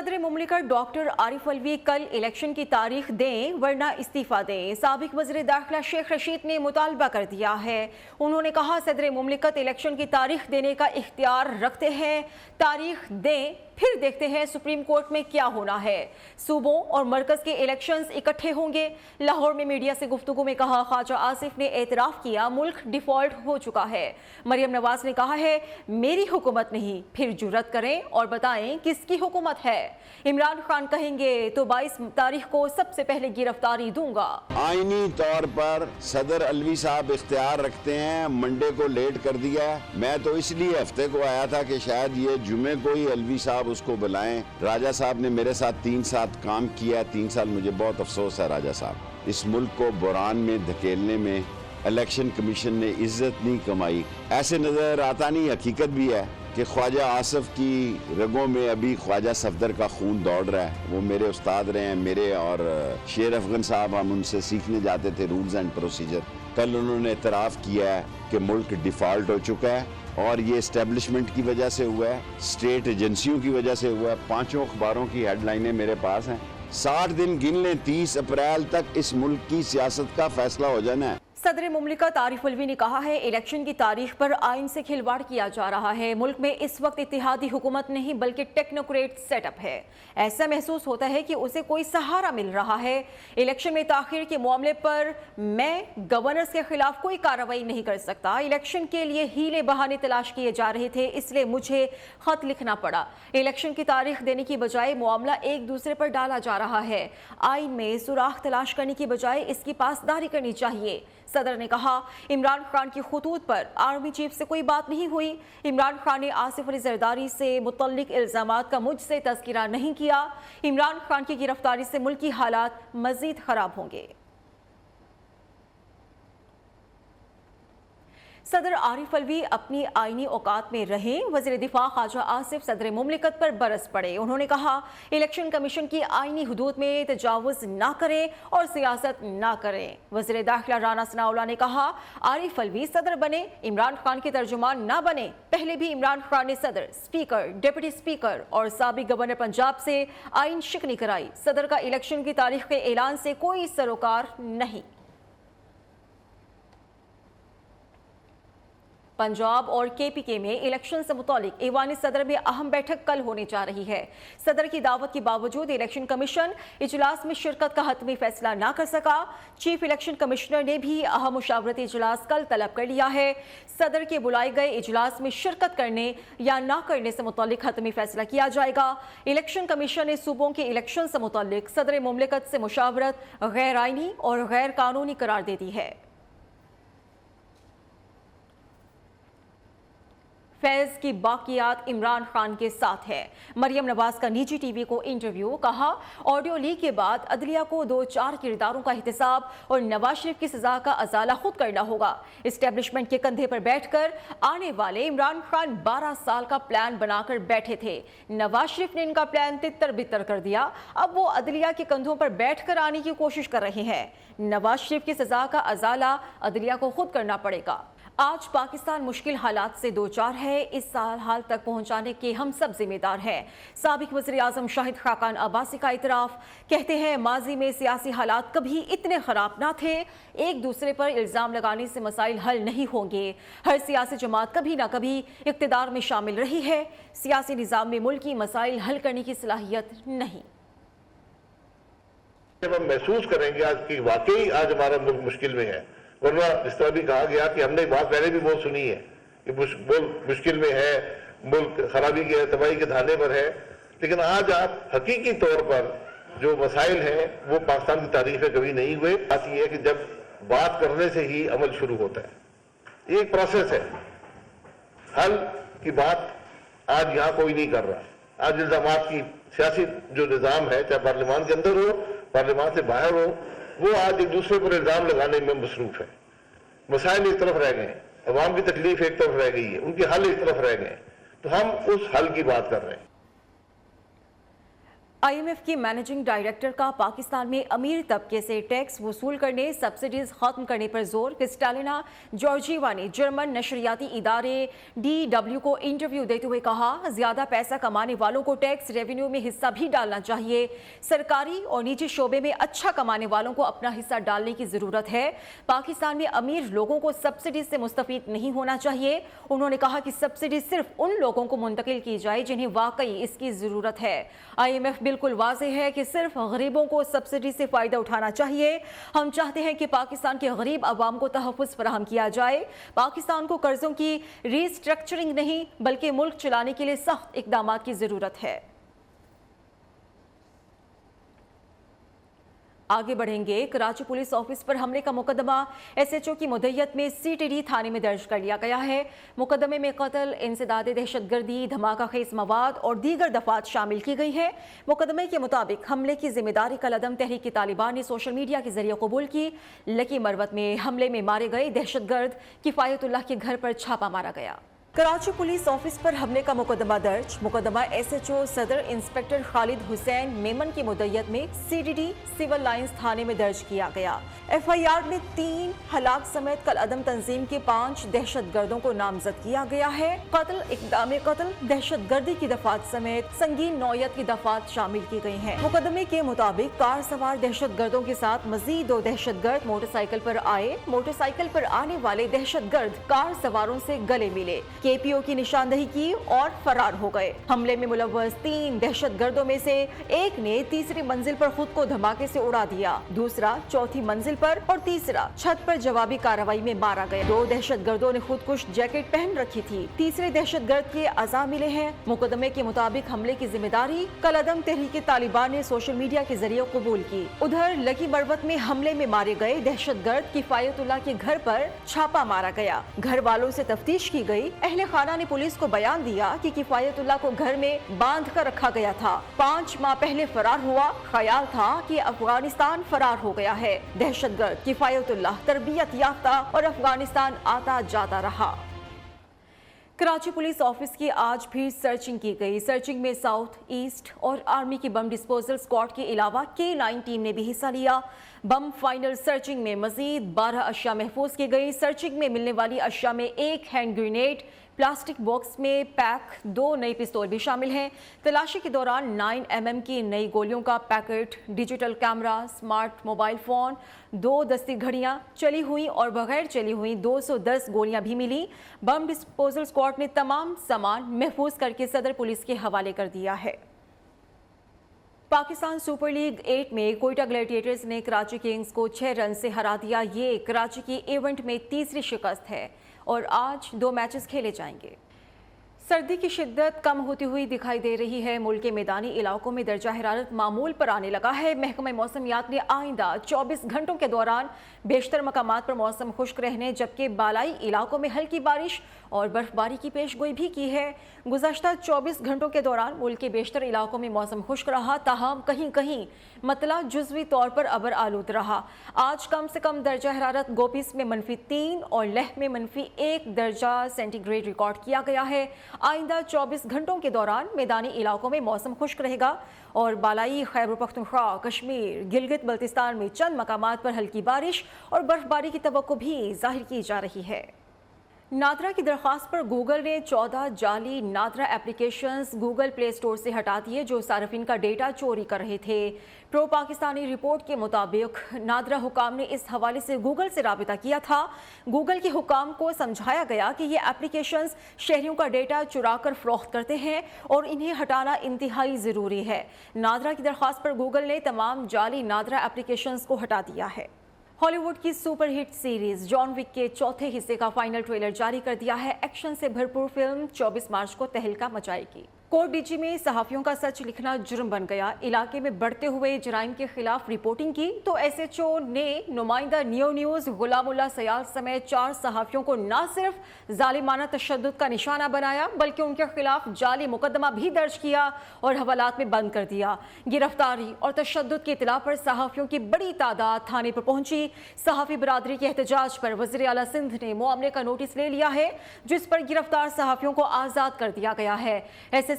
صدر مملکت ڈاکٹر عارف الوی کل الیکشن کی تاریخ دیں ورنہ استعفیٰ دیں۔ سابق وزیر داخلہ شیخ رشید نے مطالبہ کر دیا ہے۔ انہوں نے کہا صدر مملکت الیکشن کی تاریخ دینے کا اختیار رکھتے ہیں، تاریخ دیں پھر دیکھتے ہیں سپریم کورٹ میں کیا ہونا ہے۔ صوبوں اور مرکز کے الیکشنز اکٹھے ہوں گے۔ لاہور میں میڈیا سے گفتگو میں کہا خواجہ آصف نے اعتراف کیا ملک ڈیفالٹ ہو چکا ہے۔ مریم نواز نے کہا ہے میری حکومت نہیں، پھر جرأت کریں اور بتائیں کس کی حکومت ہے۔ عمران خان کہیں گے تو 22 تاریخ کو سب سے پہلے گرفتاری دوں گا۔ آئینی طور پر صدر الوی صاحب اختیار رکھتے ہیں، منڈے کو لیٹ کر دیا ہے۔ میں تو اس لیے ہفتے کو آیا تھا کہ شاید یہ جمعے کو ہی الوی صاحب اس کو بلائیں۔ راجہ صاحب نے میرے ساتھ 3 سال کام کیا، 3 سال مجھے بہت افسوس ہے راجہ صاحب۔ اس ملک کو بحران میں دھکیلنے میں الیکشن کمیشن نے عزت نہیں کمائی۔ ایسے نظر آتا نہیں، حقیقت بھی ہے کہ خواجہ آصف کی رگوں میں ابھی خواجہ صفدر کا خون دوڑ رہا ہے۔ وہ میرے استاد رہے ہیں، میرے اور شیر افغان صاحب، ہم ان سے سیکھنے جاتے تھے رولز اینڈ پروسیجر۔ کل انہوں نے اعتراف کیا ہے کہ ملک ڈیفالٹ ہو چکا ہے اور یہ اسٹیبلشمنٹ کی وجہ سے ہوا ہے، اسٹیٹ ایجنسیوں کی وجہ سے ہوا ہے۔ 5 اخباروں کی ہیڈ لائنیں میرے پاس ہیں۔ 60 دن گن لیں، 30 اپریل تک اس ملک کی سیاست کا فیصلہ ہو جانا ہے۔ صدر مملکت عارف الوی نے کہا ہے الیکشن کی تاریخ پر آئین سے کھلواڑ کیا جا رہا ہے۔ ملک میں اس وقت اتحادی حکومت نہیں بلکہ ٹیکنوکریٹ سیٹ اپ ہے۔ ایسا محسوس ہوتا ہے کہ اسے کوئی سہارا مل رہا ہے۔ الیکشن میں تاخیر کے معاملے پر میں گورنرز کے خلاف کوئی کارروائی نہیں کر سکتا۔ الیکشن کے لیے ہیلے بہانے تلاش کیے جا رہے تھے، اس لیے مجھے خط لکھنا پڑا۔ الیکشن کی تاریخ دینے کی بجائے معاملہ ایک دوسرے پر ڈالا جا رہا ہے۔ آئین میں سوراخ تلاش کرنے کی بجائے اس کی پاسداری کرنی چاہیے۔ صدر نے کہا عمران خان کی خطوط پر آرمی چیف سے کوئی بات نہیں ہوئی۔ عمران خان نے آصف علی زرداری سے متعلق الزامات کا مجھ سے تذکرہ نہیں کیا۔ عمران خان کی گرفتاری سے ملکی حالات مزید خراب ہوں گے۔ صدر عارف الوی اپنی آئینی اوقات میں رہیں۔ وزیر دفاع خواجہ آصف صدر مملکت پر برس پڑے۔ انہوں نے کہا الیکشن کمیشن کی آئینی حدود میں تجاوز نہ کریں اور سیاست نہ کریں۔ وزیر داخلہ رانا ثناء اللہ نے کہا عارف الوی صدر بنے، عمران خان کے ترجمان نہ بنے۔ پہلے بھی عمران خان نے صدر، اسپیکر، ڈپٹی اسپیکر اور سابق گورنر پنجاب سے آئین شکنی کرائی۔ صدر کا الیکشن کی تاریخ کے اعلان سے کوئی سروکار نہیں۔ پنجاب اور کے پی کے میں الیکشن سے متعلق ایوان صدر میں اہم بیٹھک کل ہونے جا رہی ہے۔ صدر کی دعوت کے باوجود الیکشن کمیشن اجلاس میں شرکت کا حتمی فیصلہ نہ کر سکا۔ چیف الیکشن کمشنر نے بھی اہم مشاورتی اجلاس کل طلب کر لیا ہے۔ صدر کے بلائے گئے اجلاس میں شرکت کرنے یا نہ کرنے سے متعلق حتمی فیصلہ کیا جائے گا۔ الیکشن کمیشن نے صوبوں کے الیکشن سے متعلق صدر مملکت سے مشاورت غیر آئینی اور غیر قانونی قرار دے دی ہے۔ فیض کی باقیات عمران خان کے ساتھ ہے۔ مریم نواز کا نجی ٹی وی کو انٹرویو، کہا آڈیو لیک کے بعد عدلیہ کو 2-4 کرداروں کا احتساب اور نواز شریف کی سزا کا ازالہ خود کرنا ہوگا۔ اسٹیبلشمنٹ کے کندھے پر بیٹھ کر آنے والے عمران خان 12 سال کا پلان بنا کر بیٹھے تھے۔ نواز شریف نے ان کا پلان تتر بتر کر دیا۔ اب وہ عدلیہ کے کندھوں پر بیٹھ کر آنے کی کوشش کر رہے ہیں۔ نواز شریف کی سزا کا ازالہ عدلیہ کو خود کرنا پڑے گا۔ آج پاکستان مشکل حالات سے دوچار ہے، اس حال تک پہنچانے کے ہم سب ذمہ دار ہیں۔ سابق وزیر اعظم شاہد خاقان عباسی کا اعتراف، کہتے ہیں ماضی میں سیاسی حالات کبھی اتنے خراب نہ تھے۔ ایک دوسرے پر الزام لگانے سے مسائل حل نہیں ہوں گے۔ ہر سیاسی جماعت کبھی نہ کبھی اقتدار میں شامل رہی ہے۔ سیاسی نظام میں ملکی مسائل حل کرنے کی صلاحیت نہیں۔ جب ہم محسوس کریں گے آج کی واقعی آج ہمارا ملک مشکل میں ہے، ورنہ اس طرح بھی کہا گیا کہ ہم نے بات پہلے بھی بہت سنی ہے کہ ملک مشکل میں ہے، ملک خرابی کے تباہی کے دھانے پر ہے، لیکن آج آپ حقیقی طور پر جو مسائل ہیں وہ پاکستان کی تاریخ میں کبھی نہیں ہوئے۔ بات یہ ہے کہ جب بات کرنے سے ہی عمل شروع ہوتا ہے، یہ ایک پروسیس ہے۔ حل کی بات آج یہاں کوئی نہیں کر رہا۔ آج الزامات کی سیاسی جو نظام ہے، چاہے پارلیمان کے اندر ہو، پارلیمان سے باہر ہو، وہ آج ایک دوسرے پر الزام لگانے میں مصروف ہے۔ مسائل ایک طرف رہ گئے ہیں، عوام کی تکلیف ایک طرف رہ گئی ہے، ان کے حل ایک طرف رہ گئے ہیں، تو ہم اس حل کی بات کر رہے ہیں۔ IMF की मैनेजिंग डायरेक्टर का पाकिस्तान में अमीर तबके से टैक्स वसूल करने, सब्सिडीज खत्म करने पर जोर। क्रिस्टालिना जॉर्जीवा ने जर्मन नशरियाती इदारे DW को इंटरव्यू देते हुए कहा, ज्यादा पैसा कमाने वालों को टैक्स रेवेन्यू में हिस्सा भी डालना चाहिए। सरकारी और निजी शोबे में अच्छा कमाने वालों को अपना हिस्सा डालने की जरूरत है। पाकिस्तान में अमीर लोगों को सब्सिडी से मुस्तफीद नहीं होना चाहिए। उन्होंने कहा कि सब्सिडी सिर्फ उन लोगों को मुंतकिल की जाए जिन्हें वाकई इसकी जरूरत है। IMF बिल्कुल वाज़ेह है कि सिर्फ गरीबों को सब्सिडी से फ़ायदा उठाना चाहिए। हम चाहते हैं कि पाकिस्तान के गरीब अवाम को तहफ़्फ़ुज़ फराहम किया जाए। पाकिस्तान को कर्ज़ों की रीस्ट्रक्चरिंग नहीं बल्कि मुल्क चलाने के लिए सख्त इक़दामात की ज़रूरत है। आगे बढ़ेंगे। कराची पुलिस ऑफिस पर हमले का मुकदमा SHO की मुद्दत में CTD थाने में दर्ज कर लिया गया है। मुकदमे में कत्ल, इंसदाद दहशतगर्दी, धमाका खेज मवाद और दीगर दफात शामिल की गई है। मुकदमे के मुताबिक हमले की जिम्मेदारी कल-अदम तहरीक तालिबान ने सोशल मीडिया के जरिए कबूल की। लकी मरवत में हमले में मारे गए दहशतगर्द किफायतुल्लाह के घर पर छापा मारा गया। कराची पुलिस ऑफिस पर हमले का मुकदमा दर्ज। मुकदमा SHO सदर इंस्पेक्टर खालिद हुसैन मेमन की मुद्दत में CTD सिविल लाइंस थाने में दर्ज किया गया। FIR में 3 हलाक समेत कल अदम तंजीम के 5 दहशतगर्दों को नामजद किया गया है। कत्ल, इक़दाम कत्ल, दहशतगर्दी की दफात समेत संगीन नौयत की दफात शामिल की गई हैं। मुकदमे के मुताबिक कार सवार दहशतगर्दों के साथ मजीद 2 दहशतगर्द मोटरसाइकिल पर आए। मोटरसाइकिल पर आने वाले दहशतगर्द कार सवारों से गले मिले, KPO की निशानदही की और फरार हो गए। हमले में मुलव्वस 3 दहशतगर्दों में से एक ने तीसरी मंजिल पर खुद को धमाके से उड़ा दिया, दूसरा चौथी मंजिल पर और तीसरा छत पर जवाबी कार्रवाई में मारा गया। 2 दहशतगर्दों ने खुदकुश जैकेट पहन रखी थी। तीसरे दहशतगर्द के अज़ा मिले हैं। मुकदमे के मुताबिक हमले की जिम्मेदारी कल-अदम तहरीक तालिबान ने सोशल मीडिया के जरिए कबूल की। उधर लकी मरवत में हमले में मारे गए दहशतगर्द किफायतुल्लाह के घर पर छापा मारा गया। घर वालों से तफ्तीश की गई। अहले खाना ने पुलिस को बयान दिया कि किफायतुल्लाह को घर में बांध कर रखा गया था। 5 माह पहले फरार हुआ। ख्याल था कि अफगानिस्तान फरार हो गया है। दहशतगर्द किफायतुल्लाह तरबियत याफ्ता और अफगानिस्तान आता जाता रहा। कराची पुलिस ऑफिस की आज भी सर्चिंग की गई। सर्चिंग में साउथ ईस्ट और आर्मी की बम डिस्पोजल स्क्वाड के अलावा K9 टीम ने भी हिस्सा लिया। बम फाइनल सर्चिंग में मजीद 12 अशिया महफूज की गई। सर्चिंग में मिलने वाली अशिया में 1 हैंड ग्रेनेड, प्लास्टिक बॉक्स में पैक, 2 नई पिस्तौल भी शामिल हैं। तलाशी के दौरान 9mm की नई गोलियों का packet, digital camera, smart mobile phone, 2 दस्ती घड़ियां, चली हुई और बगैर चली हुई 210 गोलियां भी मिली। बम डिस्पोजल स्क्वाड ने तमाम सामान महफूज करके सदर पुलिस के हवाले कर दिया है। पाकिस्तान सुपर लीग 8 में कोयटा ग्लैडिएटर्स ने कराची किंग्स को 6 रन से हरा दिया। ये कराची की इवेंट में तीसरी शिकस्त है और आज 2 मैचेस खेले जाएंगे। सर्दी की शिद्दत कम होती हुई दिखाई दे रही है। मुल्क के मैदानी इलाकों में दर्जा हरारत मामूल पर आने लगा है। महकमा मौसमियात ने आइंदा 24 घंटों के दौरान बेशतर मकामात पर मौसम खुश्क रहने जबकि बालाई इलाकों में हल्की बारिश और बर्फबारी की पेशगोई भी की है। गुज़श्ता 24 घंटों के दौरान मुल्क के बेशतर इलाकों में मौसम खुश्क रहा, ताहम कहीं कहीं मतला जुज़वी तौर पर अबर आलूद रहा। आज कम से कम दर्जा हरारत गोपीस में -3 और लेह में -1 दर्जा सेंटीग्रेड रिकॉर्ड किया गया है। आइंदा 24 घंटों के दौरान मैदानी इलाकों में मौसम खुश्क रहेगा और बालाई खैबर पख्तूनख्वा, कश्मीर, गिलगित बल्तिस्तान में चंद मकामात पर हल्की बारिश और बर्फबारी की तवक्को भी जाहिर की जा रही है। नादरा की दरख्वास्त पर गूगल ने 14 जाली NADRA applications Google play store से हटा दिए जो सार्फिन का डेटा चोरी कर रहे थे। प्रो पाकिस्तानी रिपोर्ट के मुताबिक नादरा हुकाम ने इस हवाले से गूगल से राबिता किया था। गूगल के हुकाम को समझाया गया कि ये एप्लीकेशंस शहरियों का डेटा चुरा कर फरोख्त करते हैं और इन्हें हटाना इंतहाई ज़रूरी है। नादरा की दरख्वास्त पर गूगल ने तमाम जाली नादरा एप्लीकेशंस को हटा दिया है। हॉलीवुड की सुपरहिट सीरीज जॉन विक के चौथे हिस्से का फाइनल ट्रेलर जारी कर दिया है। एक्शन से भरपूर फिल्म 24 मार्च को तहलका मचाएगी। कोर्ट डीजी में सहाफ़ियों का सच लिखना जुर्म बन गया। इलाके में बढ़ते हुए जराइम के खिलाफ रिपोर्टिंग की तो SHO ने नुमाइंदा नियो न्यूज़ गुलामुल्लाह सयाल समेत 4 सहाफ़ियों को न सिर्फ जालिमाना तशद्दुद का निशाना बनाया बल्कि उनके खिलाफ जाली मुकदमा भी दर्ज किया और हवालात में बंद कर दिया। गिरफ्तारी और तशद्दुद की इत्तला पर सहाफ़ियों की बड़ी तादाद थाने पर पहुंची। सहाफ़ी बरादरी के एहतजाज पर वज़ीर आला सिंध ने मामले का नोटिस ले लिया है जिस पर गिरफ्तार सहाफ़ियों को आज़ाद कर दिया गया है।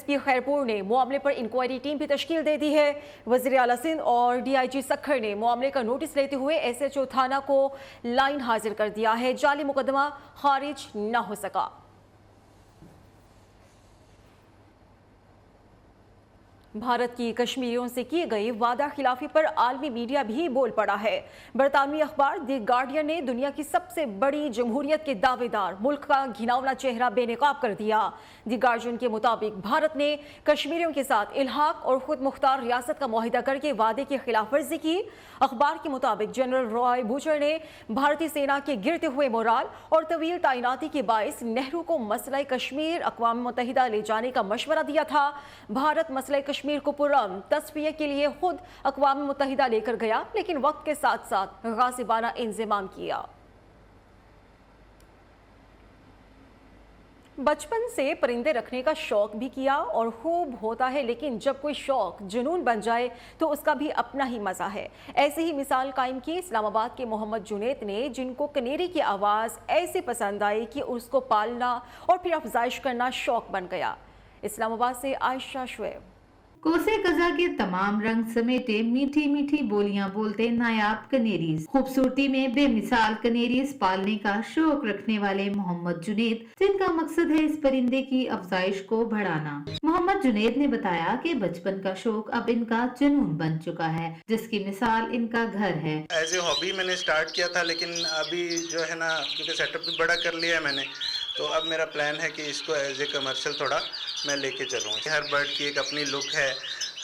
SP खैरपुर ने मामले पर इंक्वायरी टीम भी तश्कील दे दी है। वज़ीर आला सिंध और DIG सखर ने मामले का नोटिस लेते हुए SHO थाना को लाइन हाजिर कर दिया है। जाली मुकदमा खारिज न हो सका। भारत की कश्मीरियों से की गई वादा खिलाफी पर आलमी मीडिया भी बोल पड़ा है। बरतानवी अखबार द गार्डियन ने दुनिया की सबसे बड़ी जमहूरियत के दावेदार मुल्क का घिनौना चेहरा बेनकाब कर दिया। द गार्डियन के मुताबिक भारत ने कश्मीरियों के साथ इल्हाक और खुद मुख्तार रियासत का मुआहिदा करके वादे की खिलाफ वर्जी की। अखबार के मुताबिक जनरल रॉय बूचर ने भारतीय सेना के गिरते हुए मोराल और तवील तैनाती के बायस नेहरू को मसला कश्मीर अक़वाम मुत्तहिदा ले जाने का मशवरा दिया था। भारत मसला कश्मीर को पुरअमन तस्फिये के लिए खुद अक़वाम मुत्तहिदा लेकर गया, लेकिन वक्त के साथ साथ गासिबाना इंज़माम किया। बचपन से परिंदे रखने का शौक भी किया और खूब होता है, लेकिन जब कोई शौक जुनून बन जाए तो उसका भी अपना ही मज़ा है। ऐसे ही मिसाल कायम की इस्लामाबाद के मोहम्मद जुनैद ने, जिनको कनेरी की आवाज़ ऐसे पसंद आई कि उसको पालना और फिर अफजाइश करना शौक बन गया। इस्लामाबाद से आयशा शुएब। कोसे कज़ा के तमाम रंग समेटे मीठी मीठी बोलियां बोलते नायाब कनेरीज, खूबसूरती में बेमिसाल कनेरीज पालने का शौक रखने वाले मोहम्मद जुनैद, जिनका मकसद है इस परिंदे की अफजाइश को बढ़ाना। मोहम्मद जुनैद ने बताया कि बचपन का शौक अब इनका जुनून बन चुका है, जिसकी मिसाल इनका घर है। एज ए हॉबी मैंने स्टार्ट किया था, लेकिन अभी जो है ना, क्योंकि सेटअप भी बड़ा कर लिया है मैंने, तो अब मेरा प्लान है कि इसको एज ए कमर्शियल थोड़ा मैं लेके चलूँ। हर बर्ड की एक अपनी लुक है,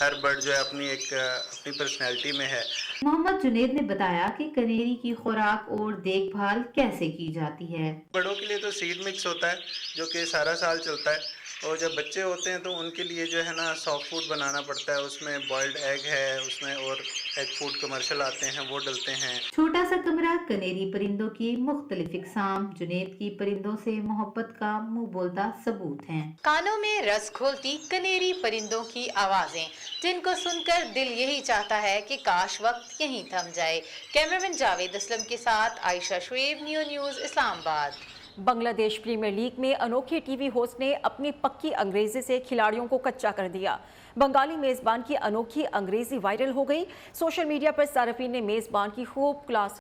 हर बर्ड जो है अपनी पर्सनैलिटी में है। मोहम्मद जुनैद ने बताया कि कनेरी की खुराक और देखभाल कैसे की जाती है। बड़ों के लिए तो सीड मिक्स होता है जो कि सारा साल चलता है, और जब बच्चे होते हैं तो उनके लिए जो है ना सॉफ्ट फूड बनाना पड़ता है। उसमें बॉइल्ड एग है, उसमें और एग फूड कमर्शियल आते हैं वो डलते हैं। छोटा सा कमरा, कनेरी परिंदों की मुख्तलिफ इकसाम, जुनैद की परिंदों से मोहब्बत का मुंह बोलता सबूत हैं। कानों में रस घोलती कनेरी परिंदों की आवाजें, जिनको सुनकर दिल यही चाहता है कि काश वक्त यहीं थम जाए। कैमरामैन जावेद असलम के साथ Ayesha Shoaib, new news Islamabad. Bangladesh premier league में अनोखे टीवी होस्ट ने अपनी पक्की अंग्रेजी से खिलाड़ियों को कच्चा कर दिया। बंगाली मेजबान की अनोखी अंग्रेजी वायरल हो गई। सोशल मीडिया पर सार्फिन ने मेजबान की खूब क्लास